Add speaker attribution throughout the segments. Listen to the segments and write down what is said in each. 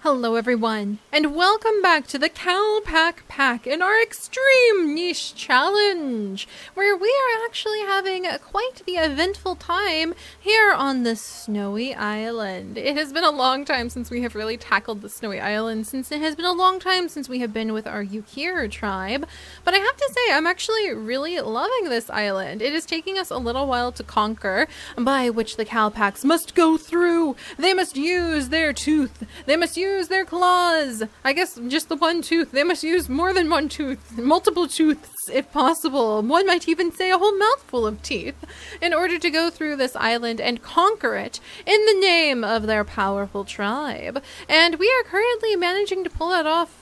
Speaker 1: Hello everyone, and welcome back to the Calpac Pack in our Extreme Niche Challenge, where we are actually having quite the eventful time here on the Snowy Island. It has been a long time since we have really tackled the Snowy Island, since it has been a long time since we have been with our Yukir tribe, but I have to say I'm actually really loving this island. It is taking us a little while to conquer, by which the Calpacs must go through. They must use their tooth. They must use their claws. I guess just the one tooth. They must use more than one tooth, multiple tooths if possible. One might even say a whole mouthful of teeth in order to go through this island and conquer it in the name of their powerful tribe. And we are currently managing to pull that off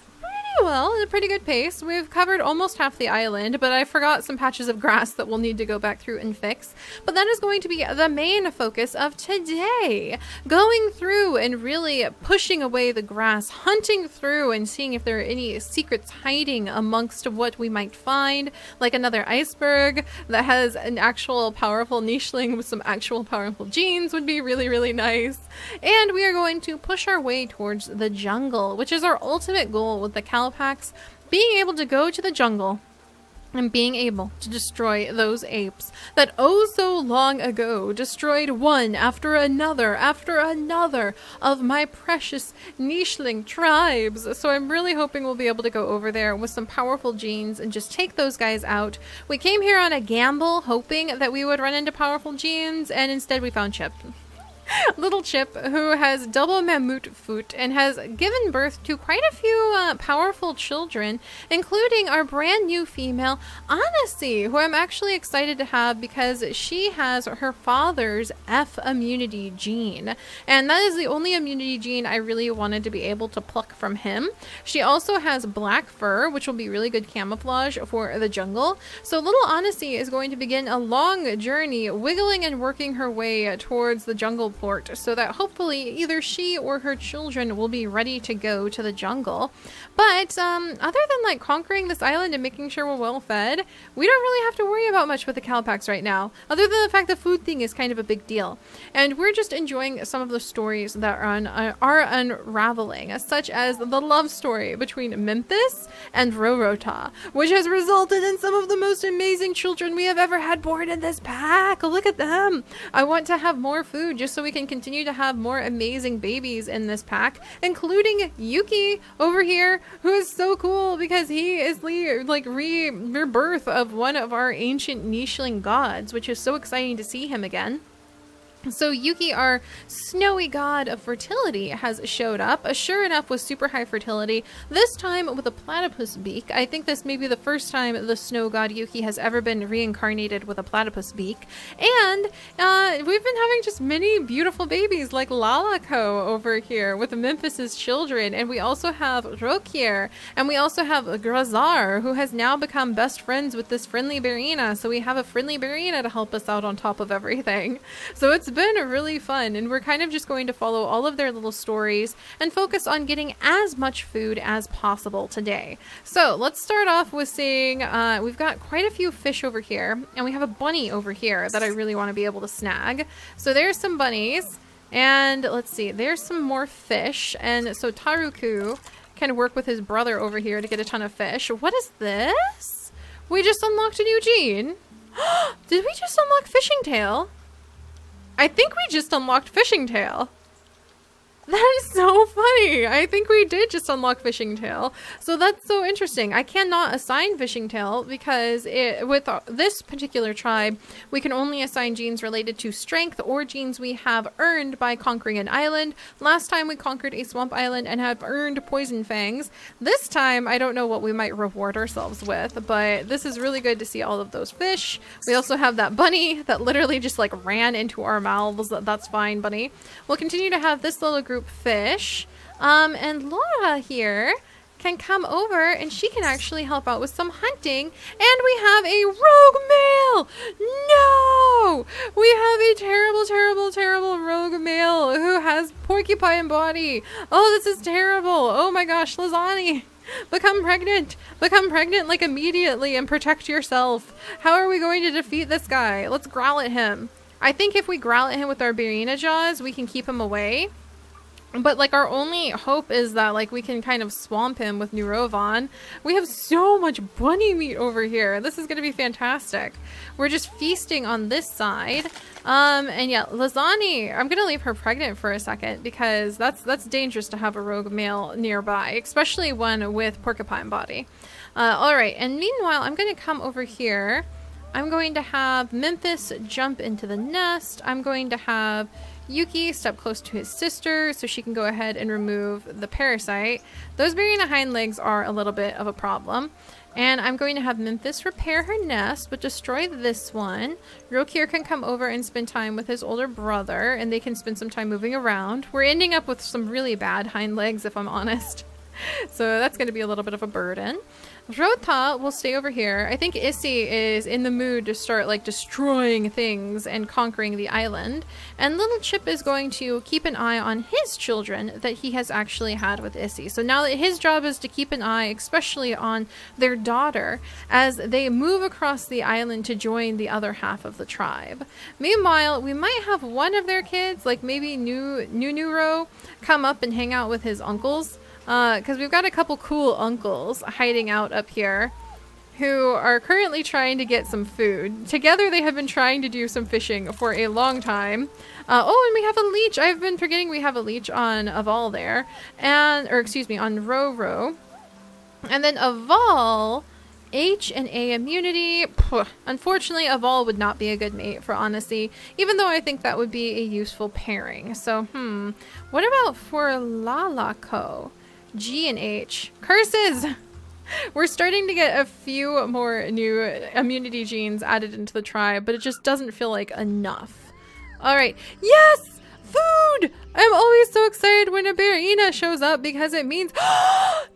Speaker 1: well, at a pretty good pace. We've covered almost half the island, but I forgot some patches of grass that we'll need to go back through and fix. But that is going to be the main focus of today. Going through and really pushing away the grass, hunting through and seeing if there are any secrets hiding amongst what we might find, like another iceberg that has an actual powerful nicheling with some actual powerful genes would be really, really nice. And we are going to push our way towards the jungle, which is our ultimate goal with the Calpacs, being able to go to the jungle and being able to destroy those apes that oh so long ago destroyed one after another of my precious nicheling tribes. So I'm really hoping we'll be able to go over there with some powerful genes and just take those guys out. We came here on a gamble hoping that we would run into powerful genes, and instead we found Chip. Little Chip, who has double mammoth foot and has given birth to quite a few powerful children, including our brand new female Anasi, who I'm actually excited to have because she has her father's F immunity gene, and that is the only immunity gene I really wanted to be able to pluck from him. She also has black fur, which will be really good camouflage for the jungle. So little Anasi is going to begin a long journey, wiggling and working her way towards the jungle port, so that hopefully either she or her children will be ready to go to the jungle. But other than like conquering this island and making sure we're well fed, we don't really have to worry about much with the Calpacs right now, other than the fact the food thing is kind of a big deal. And we're just enjoying some of the stories that are unraveling, such as the love story between Memphis and Rorota, which has resulted in some of the most amazing children we have ever had born in this pack. Look at them. I want to have more food just so we can continue to have more amazing babies in this pack, including Yuki over here, who is so cool because he is like rebirth of one of our ancient nicheling gods, which is so exciting to see him again. So Yuki, our snowy god of fertility, has showed up, sure enough with super high fertility, this time with a platypus beak. I think this may be the first time the snow god Yuki has ever been reincarnated with a platypus beak. And we've been having just many beautiful babies like Lalako over here with Memphis's children, and we also have Rokir, and we also have Grazar, who has now become best friends with this friendly Barina, so we have a friendly Barina to help us out on top of everything. So it's been really fun, and we're kind of just going to follow all of their little stories and focus on getting as much food as possible today. So let's start off with seeing we've got quite a few fish over here, and we have a bunny over here that I really want to be able to snag. So there's some bunnies, and let's see, there's some more fish, and so Taruku can work with his brother over here to get a ton of fish. What is this? We just unlocked a new gene. Did we just unlock Fishing Tail? I think we just unlocked Fishing Tail. That is so funny. I think we did just unlock Fishing Tail. So that's so interesting. I cannot assign Fishing Tail because with this particular tribe, we can only assign genes related to strength or genes we have earned by conquering an island. Last time we conquered a swamp island and have earned poison fangs. This time, I don't know what we might reward ourselves with, but this is really good to see all of those fish. We also have that bunny that literally just like ran into our mouths. That's fine, bunny. We'll continue to have this little group fish, and Laura here can come over and she can actually help out with some hunting. And we have a rogue male. No, we have a terrible rogue male who has porcupine body. Oh, this is terrible. Oh my gosh, Lazani, become pregnant like immediately and protect yourself. How are we going to defeat this guy? Let's growl at him. I think if we growl at him with our Barina jaws, we can keep him away. But like our only hope is that like we can kind of swamp him with Neurovan. We have so much bunny meat over here. This is going to be fantastic. We're just feasting on this side. And yeah, Lazani, I'm going to leave her pregnant for a second because that's dangerous to have a rogue male nearby, especially one with porcupine body. All right. And meanwhile, I'm going to come over here. I'm going to have Memphis jump into the nest. I'm going to have Yuki step close to his sister so she can go ahead and remove the parasite. Those Barina hind legs are a little bit of a problem. And I'm going to have Memphis repair her nest, but destroy this one. Rokir can come over and spend time with his older brother, and they can spend some time moving around. We're ending up with some really bad hind legs, if I'm honest. So that's going to be a little bit of a burden. Rota will stay over here. I think Issy is in the mood to start like destroying things and conquering the island. And little Chip is going to keep an eye on his children that he has actually had with Issy. So now that his job is to keep an eye, especially on their daughter, as they move across the island to join the other half of the tribe. Meanwhile, we might have one of their kids, like maybe Nunuro, come up and hang out with his uncles. Because we've got a couple cool uncles hiding out up here who are currently trying to get some food. Together they have been trying to do some fishing for a long time. Oh, and we have a leech. I've been forgetting we have a leech on Aval there. Or excuse me, on Roro. And then Aval, H and A immunity. Unfortunately, Aval would not be a good mate for Honesty, even though I think that would be a useful pairing. So, what about for Lalako? G and H. Curses! We're starting to get a few more new immunity genes added into the tribe, but it just doesn't feel like enough. Alright. Yes! Food! I'm always so excited when a Barina shows up because it means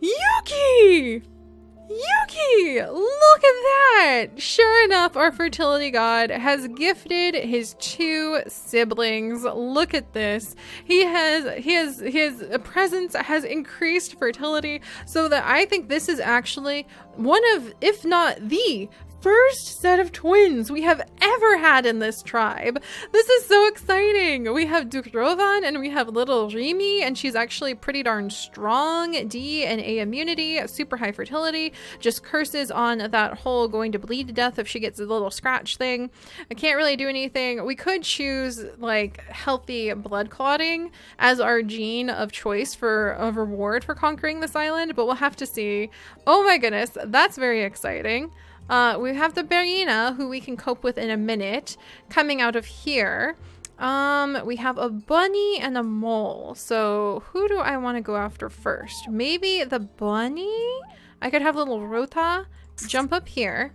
Speaker 1: Yuki! Yuki! Look at that! Sure enough, our fertility god has gifted his 2 siblings. Look at this. His presence has increased fertility so that I think this is actually one of, if not the first set of twins we have ever had in this tribe. This is so exciting. We have Dukrovan and we have little Rimi, and she's actually pretty darn strong. D and A immunity, super high fertility, just curses on that whole going to bleed to death if she gets a little scratch thing. I can't really do anything. We could choose like healthy blood clotting as our gene of choice for a reward for conquering this island, but we'll have to see. Oh my goodness, that's very exciting. We have the Barina, who we can cope with in a minute, coming out of here. We have a bunny and a mole. So who do I want to go after first? Maybe the bunny? I could have little Rota jump up here.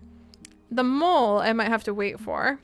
Speaker 1: The mole I might have to wait for.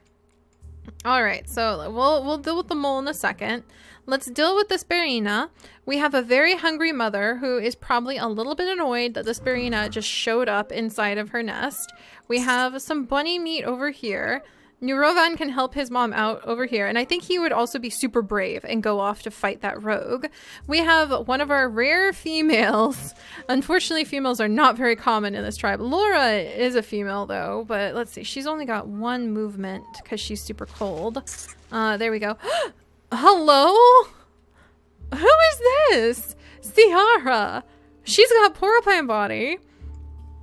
Speaker 1: Alright, so we'll deal with the mole in a second. Let's deal with this Barina. We have a very hungry mother who is probably a little bit annoyed that this Barina just showed up inside of her nest. We have some bunny meat over here. Neurovan can help his mom out over here, and I think he would also be super brave and go off to fight that rogue. We have one of our rare females. Unfortunately, females are not very common in this tribe. Laura is a female though, but let's see. She's only got 1 movement because she's super cold. There we go. Hello? Who is this? Ciara. She's got porcupine body.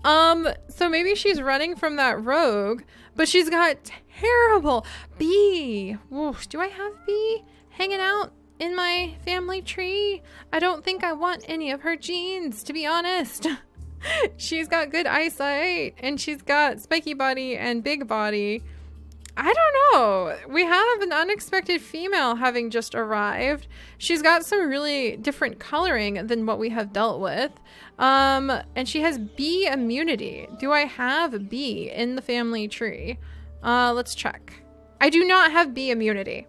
Speaker 1: So maybe she's running from that rogue, but she's got terrible B. Oof, do I have B hanging out in my family tree? I don't think I want any of her genes, to be honest. She's got good eyesight, and she's got spiky body and big body. I don't know. We have an unexpected female having just arrived. She's got some really different coloring than what we have dealt with. And she has B immunity. Do I have B in the family tree? Let's check. I do not have B immunity.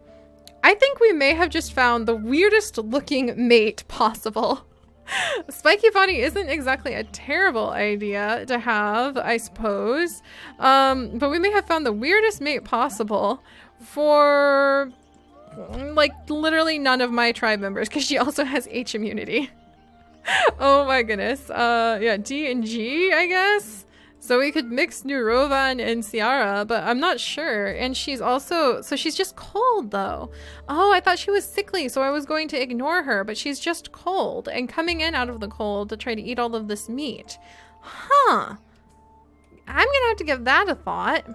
Speaker 1: I think we may have just found the weirdest looking mate possible. Spiky body isn't exactly a terrible idea to have, I suppose. But we may have found the weirdest mate possible for like literally none of my tribe members, because she also has H immunity. Oh my goodness. Yeah, D and G, I guess. So we could mix Nurovan and Ciara, but I'm not sure. And she's also, so she's just cold though. Oh, I thought she was sickly, so I was going to ignore her, but she's just cold and coming in out of the cold to try to eat all of this meat. Huh. I'm gonna have to give that a thought.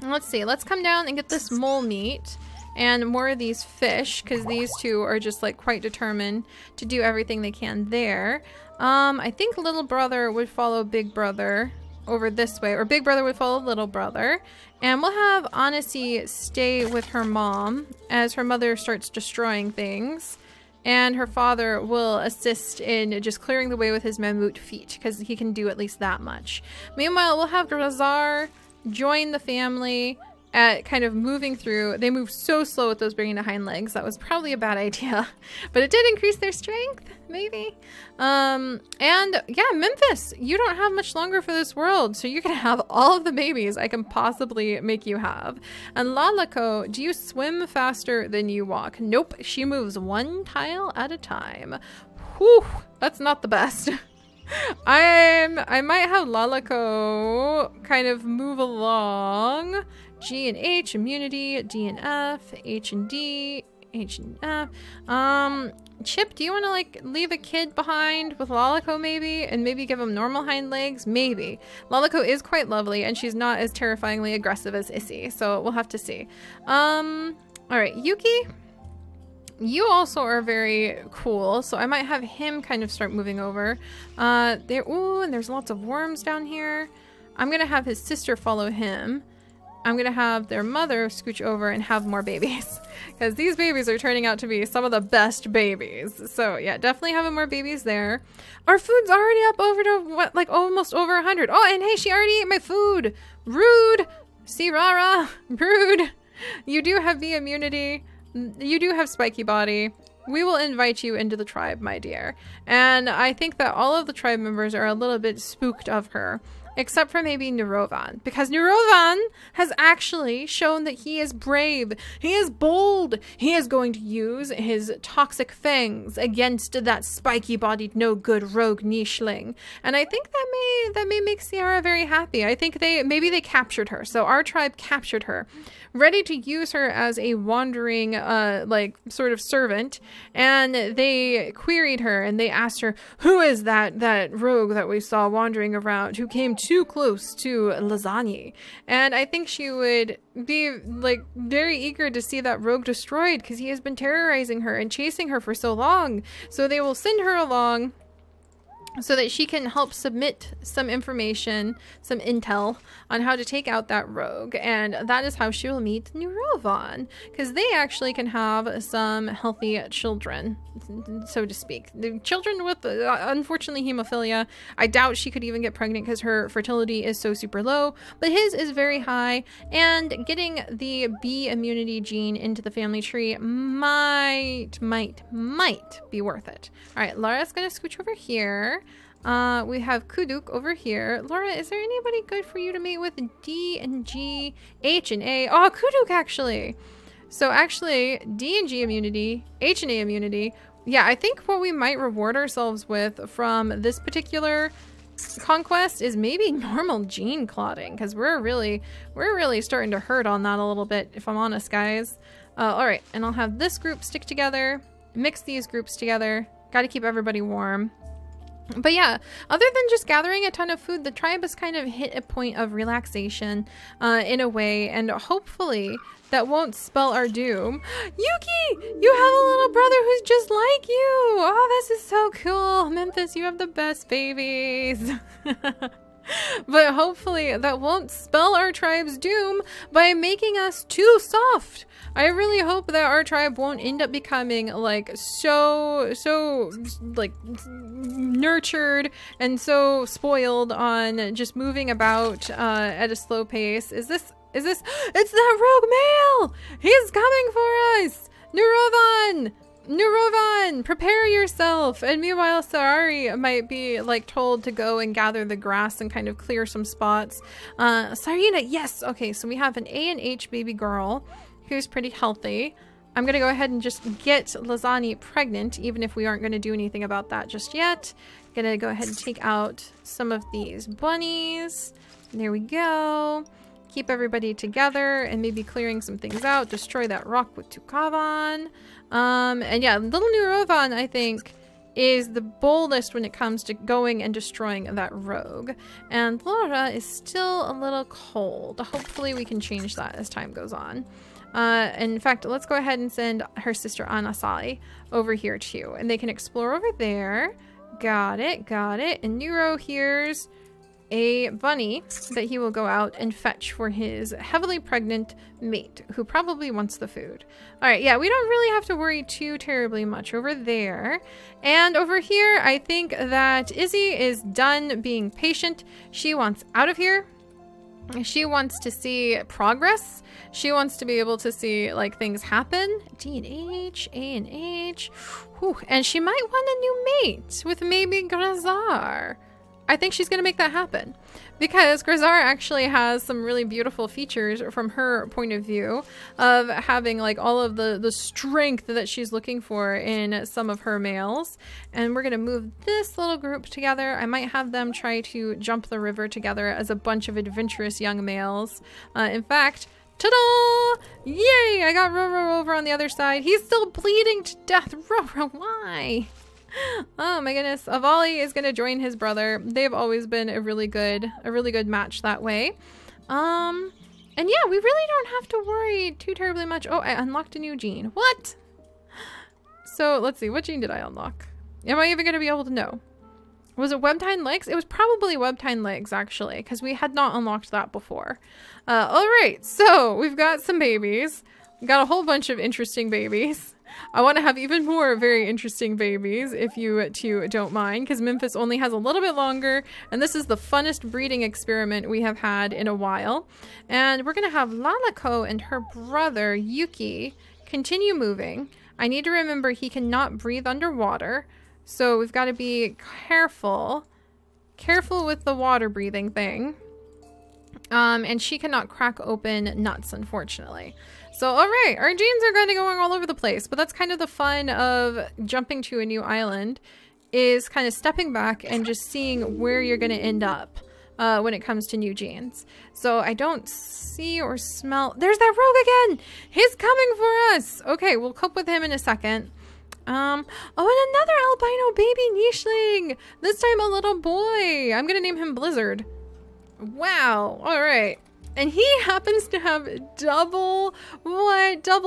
Speaker 1: Let's see, let's come down and get this mole meat and more of these fish, because these two are just like quite determined to do everything they can there. I think little brother would follow big brother over this way, or big brother would follow little brother. And we'll have Anasi stay with her mom as her mother starts destroying things. And her father will assist in just clearing the way with his mammut feet, because he can do at least that much. Meanwhile, we'll have Grazar join the family at kind of moving through. They move so slow with those bringing the hind legs. That was probably a bad idea, but it did increase their strength, maybe. And yeah, Memphis, you don't have much longer for this world, so you're gonna have all of the babies I can possibly make you have. And Lalako, do you swim faster than you walk? Nope, she moves one tile at a time. Whew, that's not the best. I might have Lalako kind of move along. G and H, immunity, D and F, H and D, H and F. Chip, do you want to like leave a kid behind with Lalako maybe? And maybe give him normal hind legs? Maybe. Lalako is quite lovely and she's not as terrifyingly aggressive as Issy, so we'll have to see. Alright, Yuki, you also are very cool, so I might have him kind of start moving over. Ooh, and there's lots of worms down here. I'm gonna have his sister follow him. I'm gonna have their mother scooch over and have more babies, because these babies are turning out to be some of the best babies. So yeah, definitely having more babies there. Our food's already up over to what, like almost over 100. Oh, and hey, she already ate my food. Rude. See, Rara, rude. You do have the immunity. You do have spiky body. We will invite you into the tribe, my dear. And I think that all of the tribe members are a little bit spooked of her. Except for maybe Nurovan, because Nurovan has actually shown that he is brave, he is bold, he is going to use his toxic fangs against that spiky-bodied, no-good rogue nicheling, and I think that may make Ciara very happy. I think maybe they captured her, so our tribe captured her, ready to use her as a wandering, like sort of servant, and they queried her and they asked her, "Who is that rogue that we saw wandering around, who came too close to Lasagna?" And I think she would be like very eager to see that rogue destroyed, because he has been terrorizing her and chasing her for so long. So they will send her along so that she can help submit some information, some intel on how to take out that rogue. And that is how she will meet Nurovan, because they actually can have some healthy children, so to speak. The children with, unfortunately, hemophilia. I doubt she could even get pregnant because her fertility is so super low, but his is very high, and getting the B immunity gene into the family tree might be worth it. All right, Laura's gonna scooch over here. We have Kuduk over here. Laura, is there anybody good for you to mate with? D and G, H and A. Oh, Kuduk actually. So actually, D and G immunity, H and A immunity. Yeah, I think what we might reward ourselves with from this particular conquest is maybe normal gene clotting, because we're really starting to hurt on that a little bit, if I'm honest, guys. All right, and I'll have this group stick together, mix these groups together. Got to keep everybody warm. But yeah, other than just gathering a ton of food, the tribe has kind of hit a point of relaxation in a way, and hopefully that won't spell our doom. Yuki, you have a little brother who's just like you. Oh, this is so cool. Memphis, you have the best babies. But hopefully that won't spell our tribe's doom by making us too soft. I really hope that our tribe won't end up becoming like so like nurtured and so spoiled on just moving about at a slow pace. Is this it's that rogue male! He's coming for us! Nurovan, prepare yourself! And meanwhile, Sarari might be like told to go and gather the grass and kind of clear some spots. Sarina, yes! Okay, so we have an A and H baby girl who's pretty healthy. I'm going to go ahead and just get Lasani pregnant, even if we aren't going to do anything about that just yet. Going to go ahead and take out some of these bunnies. There we go. Keep everybody together and maybe clearing some things out. Destroy that rock with Tukavan. And yeah, little Nurovan, I think, is the boldest when it comes to going and destroying that rogue. And Laura is still a little cold. Hopefully we can change that as time goes on. In fact, let's go ahead and send her sister Anasali over here too. And they can explore over there. Got it, got it. And Nero here's a bunny that he will go out and fetch for his heavily pregnant mate, who probably wants the food. All right, yeah, we don't really have to worry too terribly much over there. And over here, I think that Izzy is done being patient. She wants out of here. She wants to see progress. She wants to be able to see, like, things happen. D and H, A and H. Whew. And she might want a new mate with maybe Grazar. I think she's going to make that happen because Grazar actually has some really beautiful features from her point of view of having like all of the strength that she's looking for in some of her males. And we're going to move this little group together. I might have them try to jump the river together as a bunch of adventurous young males. In fact, ta-da! Yay! I got Roro over on the other side. He's still bleeding to death. Roro, why? Oh my goodness. Avali is going to join his brother. They've always been a really good match that way. And yeah, we really don't have to worry too terribly much. Oh, I unlocked a new gene. What? So let's see. What gene did I unlock? Am I even going to be able to know? Was it Webtine Legs? It was probably Webtine Legs, actually, because we had not unlocked that before. All right. So we've got some babies. We've got a whole bunch of interesting babies. I want to have even more very interesting babies, if you two don't mind, because Memphis only has a little bit longer, and this is the funnest breeding experiment we have had in a while. And we're going to have Lalako and her brother, Yuki, continue moving. I need to remember he cannot breathe underwater, so we've got to be careful. Careful with the water breathing thing. And she cannot crack open nuts, unfortunately. So, all right, our genes are kind of going all over the place, but that's kind of the fun of jumping to a new island, is kind of stepping back and just seeing where you're going to end up when it comes to new genes. So I don't see or smell... There's that rogue again! He's coming for us! Okay, we'll cope with him in a second. Oh, and another albino baby nicheling! This time a little boy! I'm going to name him Blizzard. Wow, all right. And he happens to have double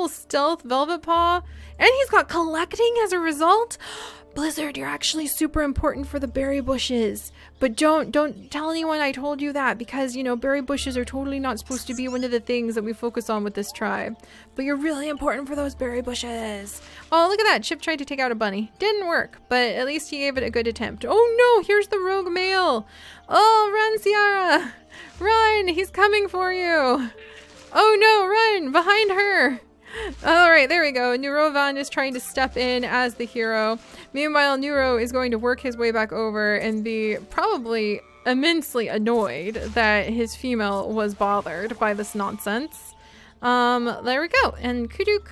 Speaker 1: stealth velvet paw, and he's got collecting as a result. Blizzard, you're actually super important for the berry bushes, but don't tell anyone I told you that, because, you know, berry bushes are totally not supposed to be one of the things that we focus on with this tribe, but you're really important for those berry bushes. Oh, look at that. Chip tried to take out a bunny. Didn't work, but at least he gave it a good attempt. Oh no, here's the rogue male. Oh, run, Ciara. Run, he's coming for you. Oh no, run, behind her. All right, there we go. Nurovan is trying to step in as the hero. Meanwhile, Nuro is going to work his way back over and be probably immensely annoyed that his female was bothered by this nonsense. There we go. And Kuduk.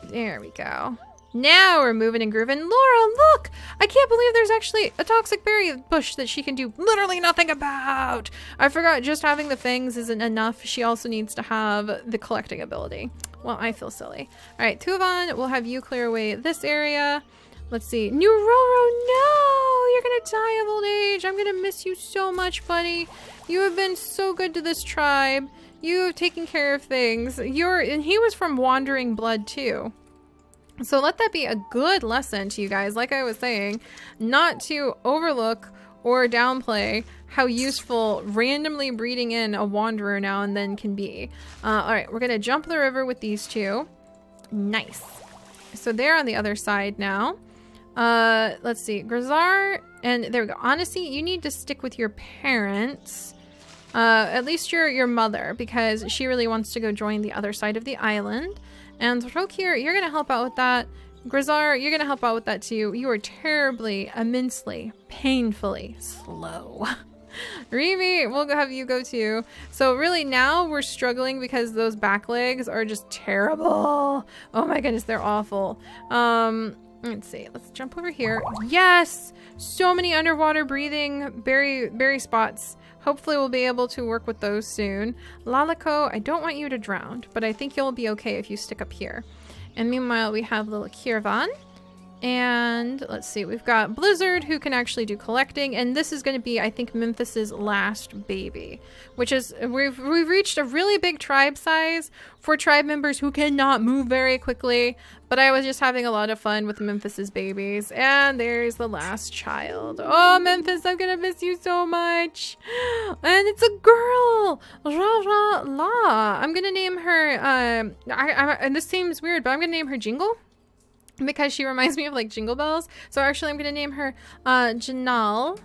Speaker 1: There we go. Now we're moving and grooving. Laura, look! I can't believe there's actually a toxic berry bush that she can do literally nothing about. I forgot just having the fangs isn't enough. She also needs to have the collecting ability. Well, I feel silly. All right, Tuvan, we'll have you clear away this area. Let's see. Nuroro, no! You're gonna die of old age. I'm gonna miss you so much, buddy. You have been so good to this tribe. You have taken care of things. And he was from Wandering Blood too. So let that be a good lesson to you guys, like I was saying, not to overlook or downplay how useful randomly breeding in a wanderer now and then can be. All right, we're gonna jump the river with these two. Nice. So they're on the other side now. Let's see, Grazar, and there we go. Honestly, you need to stick with your parents. At least your mother, because she really wants to go join the other side of the island. And Rokir, you're going to help out with that. Grazar, you're going to help out with that too. You are terribly, immensely, painfully slow. Remy, we'll have you go too. So really now we're struggling because those back legs are just terrible. Oh my goodness, they're awful. Let's see. Let's jump over here. Yes! So many underwater breathing berry spots. Hopefully we'll be able to work with those soon. Lalico, I don't want you to drown, but I think you'll be okay if you stick up here. And meanwhile, we have little Kirvan. And let's see, we've got Blizzard, who can actually do collecting, and this is going to be, I think, Memphis's last baby, which is, we've reached a really big tribe size for tribe members who cannot move very quickly, but I was just having a lot of fun with Memphis's babies, and there's the last child. Oh, Memphis, I'm gonna miss you so much. And it's a girl, Ra-Ra-La. I'm gonna name her, and this seems weird, but I'm gonna name her Jingle, because she reminds me of like Jingle Bells. So actually I'm gonna name her Janal.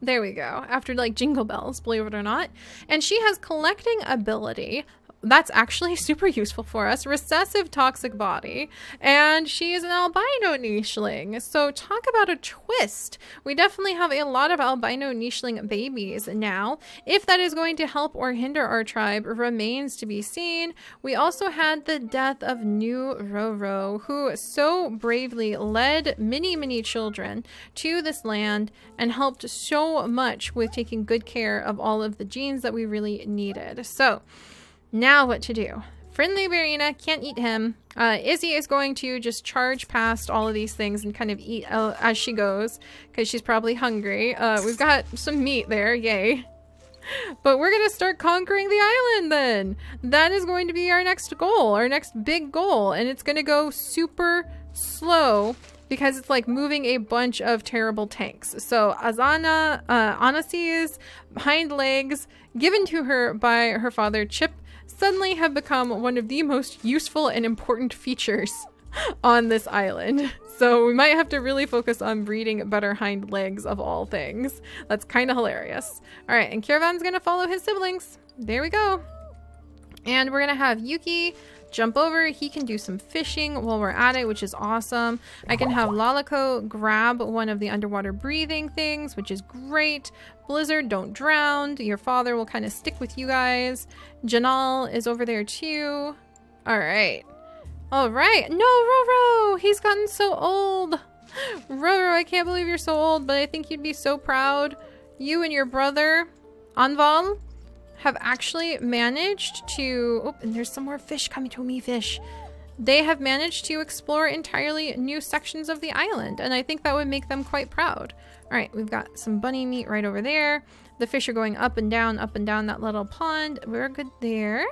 Speaker 1: There we go. After like Jingle Bells, believe it or not. And she has collecting ability. That's actually super useful for us. Recessive toxic body. And she is an albino nicheling. So talk about a twist. We definitely have a lot of albino nicheling babies now. If that is going to help or hinder our tribe remains to be seen. We also had the death of New Roro, who so bravely led many children to this land and helped so much with taking good care of all of the genes that we really needed. So now what to do? Friendly Barina, can't eat him. Izzy is going to just charge past all of these things and kind of eat as she goes, because she's probably hungry. We've got some meat there, yay. But we're gonna start conquering the island then. That is going to be our next goal, our next big goal, and it's gonna go super slow because it's like moving a bunch of terrible tanks. So Azana, Anasi's hind legs, given to her by her father Chip, suddenly have become one of the most useful and important features on this island. So we might have to really focus on breeding better hind legs of all things. That's kind of hilarious. All right, and Kirvan's gonna follow his siblings. There we go. And we're gonna have Yuki jump over. He can do some fishing while we're at it, which is awesome. I can have Lalico grab one of the underwater breathing things, which is great. Blizzard, don't drown. Your father will kind of stick with you guys. Janal is over there too. All right. All right. No, Roro! He's gotten so old. Roro, I can't believe you're so old, but I think you'd be so proud. You and your brother, Anval, have actually managed to... Oh, and there's some more fish coming to me, fish. They have managed to explore entirely new sections of the island, and I think that would make them quite proud. All right, we've got some bunny meat right over there. The fish are going up and down that little pond. We're good there.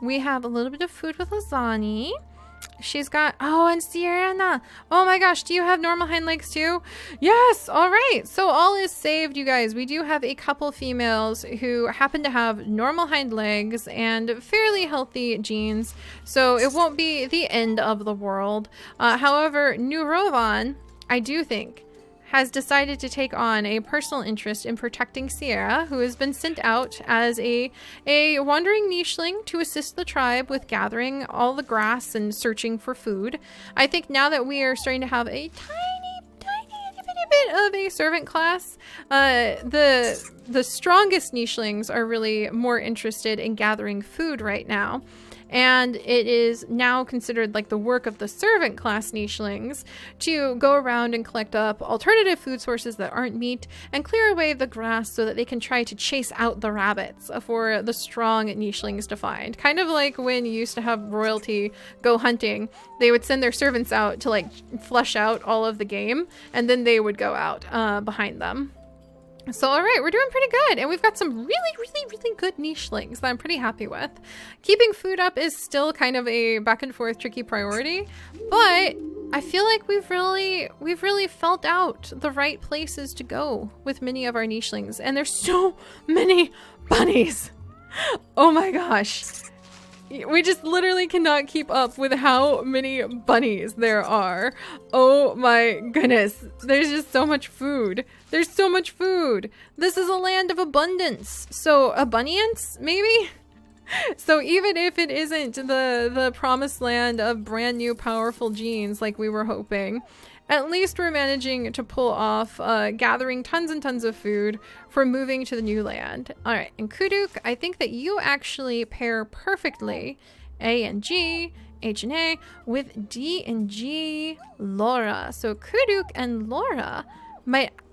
Speaker 1: We have a little bit of food with Lazani. She's got... Oh, and Sierra. Oh my gosh, do you have normal hind legs too? Yes! All right, so all is saved, you guys. We do have a couple females who happen to have normal hind legs and fairly healthy genes, so it won't be the end of the world. However, New Rovan, I do think, has decided to take on a personal interest in protecting Sierra, who has been sent out as a wandering nicheling to assist the tribe with gathering all the grass and searching for food. I think now that we are starting to have a tiny bit of a servant class, the strongest nichelings are really more interested in gathering food right now. And it is now considered like the work of the servant class nichelings to go around and collect up alternative food sources that aren't meat and clear away the grass so that they can try to chase out the rabbits for the strong nichelings to find. Kind of like when you used to have royalty go hunting, they would send their servants out to like flush out all of the game, and then they would go out behind them. So, all right, we're doing pretty good. And we've got some really good nichelings that I'm pretty happy with. Keeping food up is still kind of a back and forth tricky priority, but I feel like we've really felt out the right places to go with many of our nichelings. And there's so many bunnies. Oh my gosh. We just literally cannot keep up with how many bunnies there are. Oh my goodness. There's just so much food. There's so much food. This is a land of abundance. So abundance, maybe? So even if it isn't the promised land of brand new powerful genes like we were hoping, at least we're managing to pull off gathering tons and tons of food for moving to the new land. All right, and Kuduk, I think that you actually pair perfectly A and G, H and A, with D and G, Laura. So Kuduk and Laura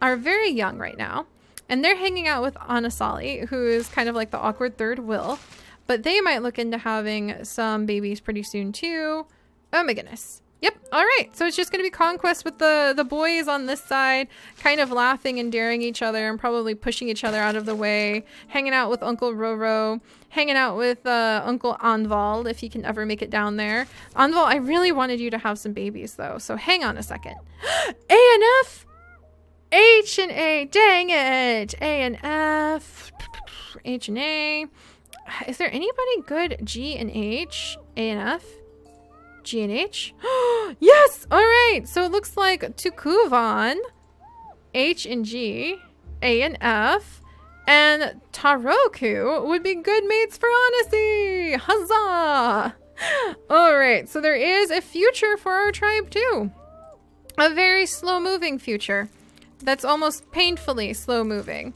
Speaker 1: are very young right now, and they're hanging out with Anasali, who is kind of like the awkward third wheel, but they might look into having some babies pretty soon too. Oh my goodness. Yep. All right. So it's just going to be Conquest with the boys on this side, kind of laughing and daring each other and probably pushing each other out of the way, hanging out with Uncle Roro, hanging out with Uncle Anval, if he can ever make it down there. Anval, I really wanted you to have some babies though, so hang on a second. A and F, H and A, dang it. A and F, H and A. Is there anybody good? G and H, A and F? G and H? Yes! All right. So it looks like Tukuvan, H and G, A and F, and Taroku would be good mates for Honesty. Huzzah! All right. So there is a future for our tribe too. A very slow moving future. That's almost painfully slow moving.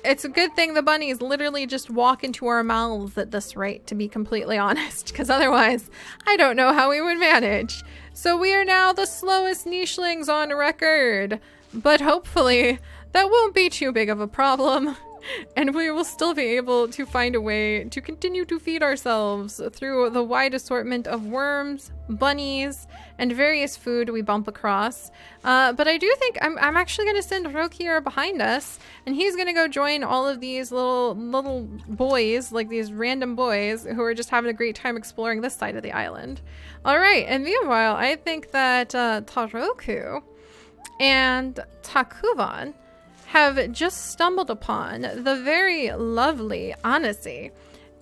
Speaker 1: It's a good thing the bunnies literally just walk into our mouths at this rate, to be completely honest, because otherwise I don't know how we would manage. So we are now the slowest nichelings on record, but hopefully that won't be too big of a problem, and we will still be able to find a way to continue to feed ourselves through the wide assortment of worms, bunnies, and various food we bump across. But I do think I'm actually going to send Rokier behind us, and he's going to go join all of these little boys, like these random boys who are just having a great time exploring this side of the island. All right, and meanwhile, I think that Taroku and Takuvan have just stumbled upon the very lovely Anasi,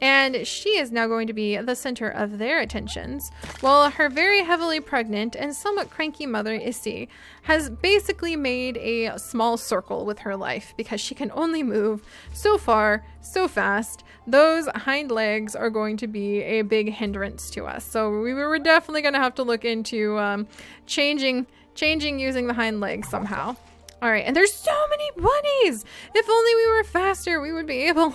Speaker 1: and she is now going to be the center of their attentions, while her very heavily pregnant and somewhat cranky mother Issy has basically made a small circle with her life because she can only move so far, so fast. Those hind legs are going to be a big hindrance to us, so we were definitely going to have to look into changing using the hind legs somehow. All right, and there's so many bunnies. If only we were faster, we would be able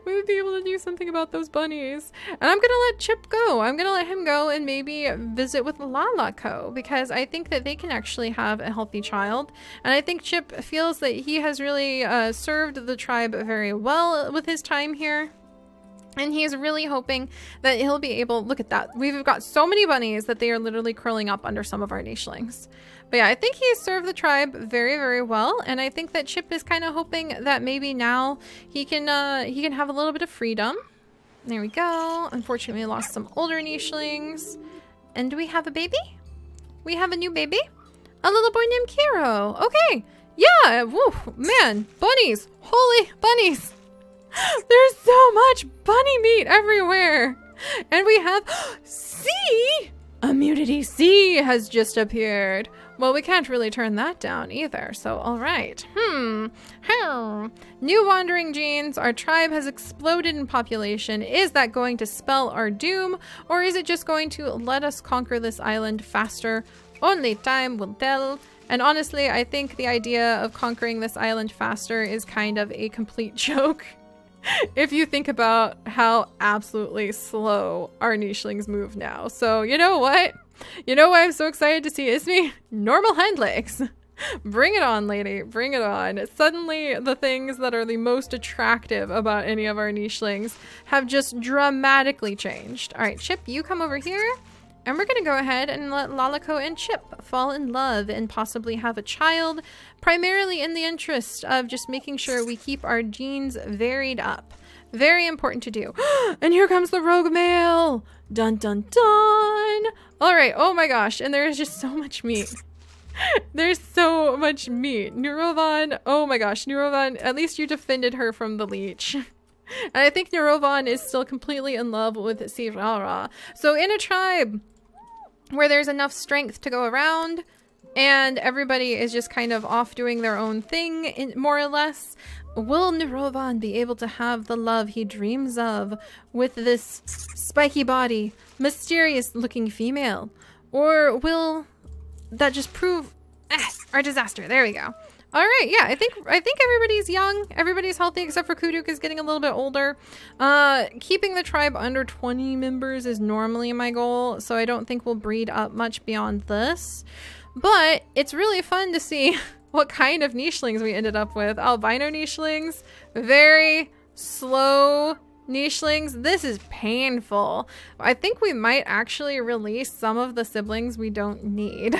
Speaker 1: to do something about those bunnies. And I'm gonna let Chip go. I'm gonna let him go and maybe visit with Lalako, because I think that they can actually have a healthy child. And I think Chip feels that he has really served the tribe very well with his time here. And he's really hoping that he'll be able, look at that. We've got so many bunnies that they are literally curling up under some of our nichelings. But yeah, I think he's served the tribe very, very well. And I think that Chip is kind of hoping that maybe now he can have a little bit of freedom. There we go. Unfortunately, we lost some older nichelings. And do we have a baby? We have a new baby? A little boy named Kiro. Okay. Yeah. Woo, man, bunnies. Holy bunnies. There's so much bunny meat everywhere. And we have C. Immunity C has just appeared. Well, we can't really turn that down either. So, all right. New wandering genes. Our tribe has exploded in population. Is that going to spell our doom? Or is it just going to let us conquer this island faster? Only time will tell. And honestly, I think the idea of conquering this island faster is kind of a complete joke. If you think about how absolutely slow our nichelings move now. So, you know what? You know why I'm so excited to see Ismi? Normal hind legs. Bring it on, lady. Bring it on. Suddenly, the things that are the most attractive about any of our nichelings have just dramatically changed. All right, Chip, you come over here. And we're going to go ahead and let Lalako and Chip fall in love and possibly have a child, primarily in the interest of just making sure we keep our genes varied up. Very important to do. And here comes the rogue male. Dun, dun, dun. All right. Oh my gosh. And there is just so much meat. There's so much meat. Neurovan. Oh my gosh. Neurovan, at least you defended her from the leech. And I think Neurovan is still completely in love with Sirara. So in a tribe where there's enough strength to go around and everybody is just kind of off doing their own thing, more or less, will Neurovan be able to have the love he dreams of with this spiky body, mysterious looking female? Or will that just prove our disaster. There we go. All right, yeah, I think everybody's young, everybody's healthy except for Kuduk is getting a little bit older. Keeping the tribe under 20 members is normally my goal, so I don't think we'll breed up much beyond this. But it's really fun to see what kind of nichelings we ended up with. Albino nichelings, very slow nichelings. This is painful. I think we might actually release some of the siblings we don't need.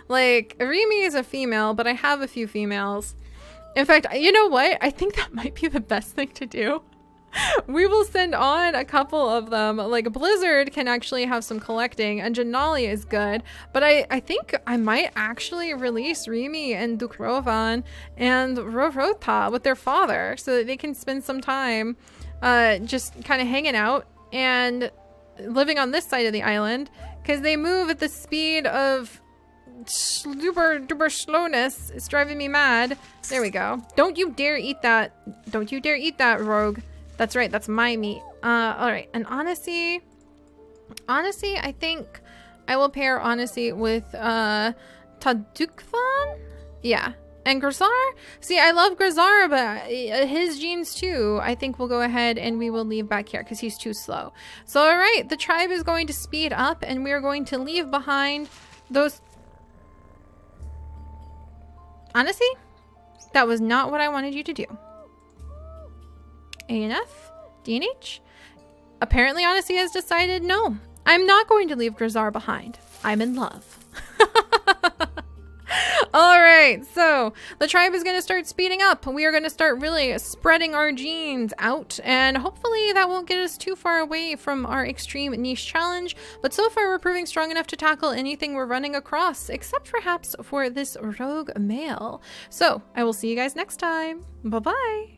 Speaker 1: Like, Rimi is a female, but I have a few females. In fact, you know what? I think that might be the best thing to do. We will send on a couple of them. Like, Blizzard can actually have some collecting, and Janali is good. But I think I might actually release Rimi and Dukrovan and Rorota with their father so that they can spend some time just kind of hanging out and living on this side of the island, because they move at the speed of super duper slowness. It's driving me mad. There we go. Don't you dare eat that. Don't you dare eat that, rogue. That's right, that's my meat. All right, and Anasi, I think I will pair Anasi with Tadukvan. Yeah. And Grazar? See, I love Grazar, but his genes too. I think we'll go ahead and we will leave back here because he's too slow. So, all right, the tribe is going to speed up and we are going to leave behind those... Honestly, that was not what I wanted you to do. ANF? DNH? Apparently, Honesty has decided, no, I'm not going to leave Grazar behind. I'm in love. All right, so the tribe is going to start speeding up. We are going to start really spreading our genes out, and hopefully that won't get us too far away from our extreme niche challenge. But so far, we're proving strong enough to tackle anything we're running across, except perhaps for this rogue male. So I will see you guys next time. Bye-bye.